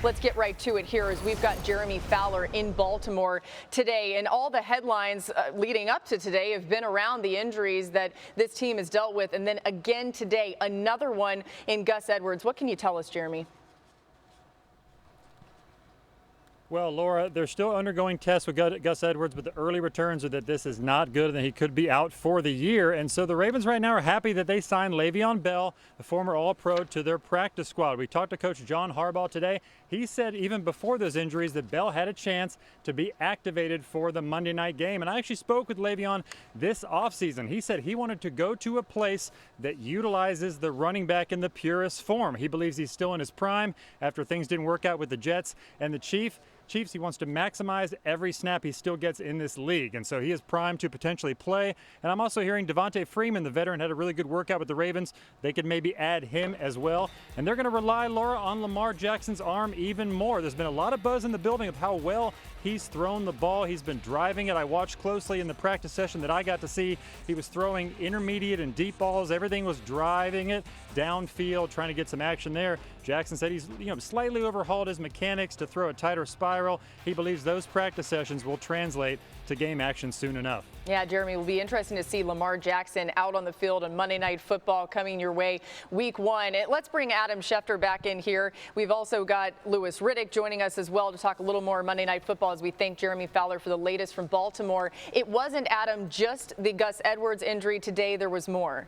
let's get right to it here as we've got Jeremy Fowler in Baltimore today. And all the headlines leading up to today have been around the injuries that this team has dealt with. And then again today, another one in Gus Edwards. What can you tell us, Jeremy? Well, Laura, they're still undergoing tests with Gus Edwards, but the early returns are that this is not good and that he could be out for the year. And so the Ravens right now are happy that they signed Le'Veon Bell, the former All-Pro, to their practice squad. We talked to Coach John Harbaugh today. He said even before those injuries that Bell had a chance to be activated for the Monday night game. And I actually spoke with Le'Veon this offseason. He said he wanted to go to a place that utilizes the running back in the purest form. He believes he's still in his prime after things didn't work out with the Jets and the Chiefs. He wants to maximize every snap he still gets in this league, and so he is primed to potentially play. And I'm also hearing Devontae Freeman, the veteran, had a really good workout with the Ravens. They could maybe add him as well. And they're going to rely, Laura, on Lamar Jackson's arm even more. There's been a lot of buzz in the building of how well he's thrown the ball. He's been driving it. I watched closely in the practice session that I got to see. He was throwing intermediate and deep balls. Everything was driving it downfield, trying to get some action there. Jackson said he's slightly overhauled his mechanics to throw a tighter spiral. He believes those practice sessions will translate to game action soon enough. Yeah, Jeremy, it will be interesting to see Lamar Jackson out on the field on Monday Night Football coming your way week 1. Let's bring Adam Schefter back in here. We've also got Louis Riddick joining us as well to talk a little more Monday Night Football as we thank Jeremy Fowler for the latest from Baltimore. It wasn't, Adam, just the Gus Edwards injury today. There was more.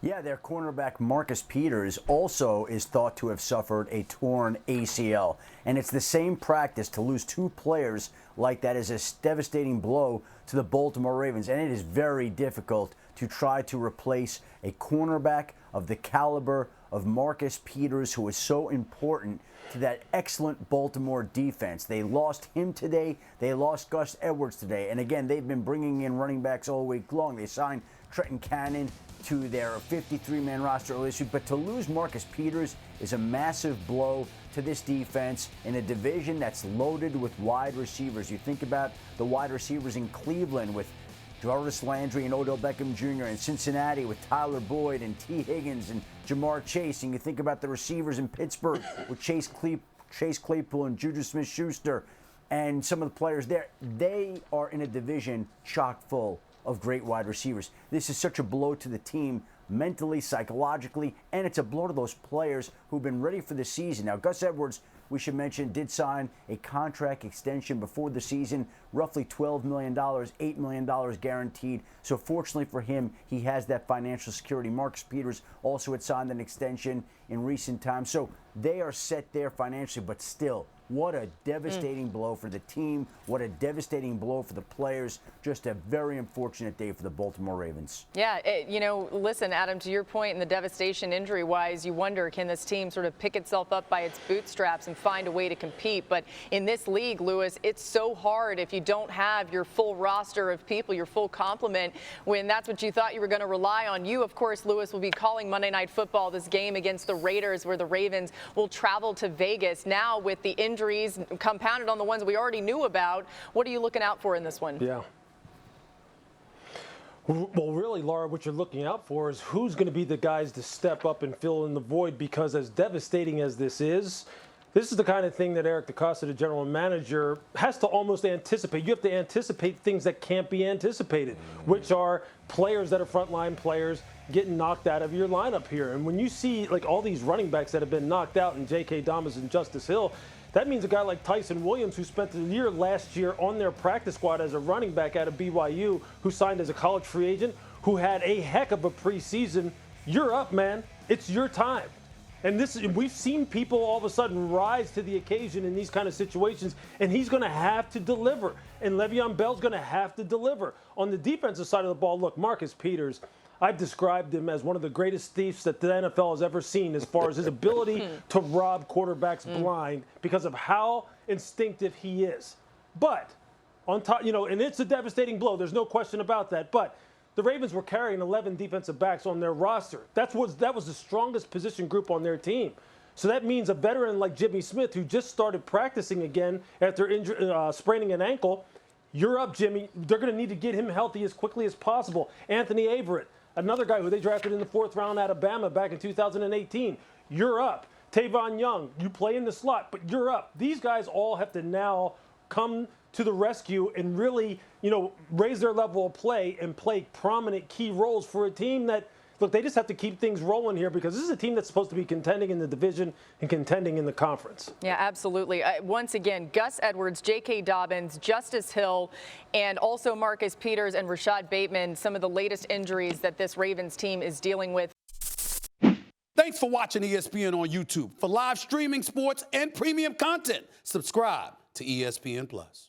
Yeah, their cornerback Marcus Peters also is thought to have suffered a torn ACL. And it's the same practice. To lose 2 players like that is a devastating blow to the Baltimore Ravens. And it is very difficult to try to replace a cornerback of the caliber of Marcus Peters, who is so important to that excellent Baltimore defense. They lost him today. They lost Gus Edwards today. And again, they've been bringing in running backs all week long. They signed Trenton Cannon to their 53-man roster earlier this week. But to lose Marcus Peters is a massive blow to this defense in a division that's loaded with wide receivers. You think about the wide receivers in Cleveland with Jarvis Landry and Odell Beckham Jr., and Cincinnati with Tyler Boyd and T. Higgins and Jamar Chase. And you think about the receivers in Pittsburgh with Chase Claypool and Juju Smith-Schuster and some of the players there. They are in a division chock full of great wide receivers. This is such a blow to the team mentally, psychologically, and it's a blow to those players who've been ready for the season. Now, Gus Edwards, we should mention, did sign a contract extension before the season, roughly $12 million, $8 million guaranteed. So fortunately for him, he has that financial security. Marcus Peters also had signed an extension in recent times. So they are set there financially, but still, what a devastating blow for the team. What a devastating blow for the players. Just a very unfortunate day for the Baltimore Ravens. Yeah, listen, Adam, to your point in the devastation injury-wise, you wonder, can this team sort of pick itself up by its bootstraps and find a way to compete? But in this league, Louis, it's so hard if you don't have your full roster of people, your full complement, when that's what you thought you were going to rely on. You, of course, Louis, will be calling Monday Night Football, this game against the Raiders, where the Ravens will travel to Vegas. Now, with the injuries compounded on the ones we already knew about, what are you looking out for in this one? Yeah. Well, really, Laura, what you're looking out for is who's going to be the guys to step up and fill in the void, because as devastating as this is the kind of thing that Eric DeCosta, the general manager, has to almost anticipate. You have to anticipate things that can't be anticipated, which are players that are frontline players getting knocked out of your lineup here. And when you see like all these running backs that have been knocked out, and J.K. Dobbins and Justice Hill, that means a guy like Tyson Williams, who spent the year last year on their practice squad as a running back out of BYU, who signed as a college free agent, who had a heck of a preseason. You're up, man. It's your time. And we've seen people all of a sudden rise to the occasion in these kind of situations, and he's going to have to deliver. And Le'Veon Bell's going to have to deliver. On the defensive side of the ball, look, Marcus Peters, I've described him as one of the greatest thieves that the NFL has ever seen as far as his ability to rob quarterbacks blind because of how instinctive he is. But on top, and it's a devastating blow. There's no question about that. But the Ravens were carrying 11 defensive backs on their roster. That was the strongest position group on their team. So that means a veteran like Jimmy Smith, who just started practicing again after spraining an ankle, you're up, Jimmy. They're going to need to get him healthy as quickly as possible. Anthony Averett, another guy who they drafted in the 4th round out of Bama back in 2018. You're up. Tavon Young, you play in the slot, but you're up. These guys all have to now come to the rescue and really, raise their level of play and play prominent key roles for a team that, look, they just have to keep things rolling here because this is a team that's supposed to be contending in the division and contending in the conference. Yeah, absolutely. Once again, Gus Edwards, J.K. Dobbins, Justice Hill, and also Marcus Peters and Rashad Bateman, some of the latest injuries that this Ravens team is dealing with. Thanks for watching ESPN on YouTube. For live streaming, sports, and premium content, subscribe to ESPN+.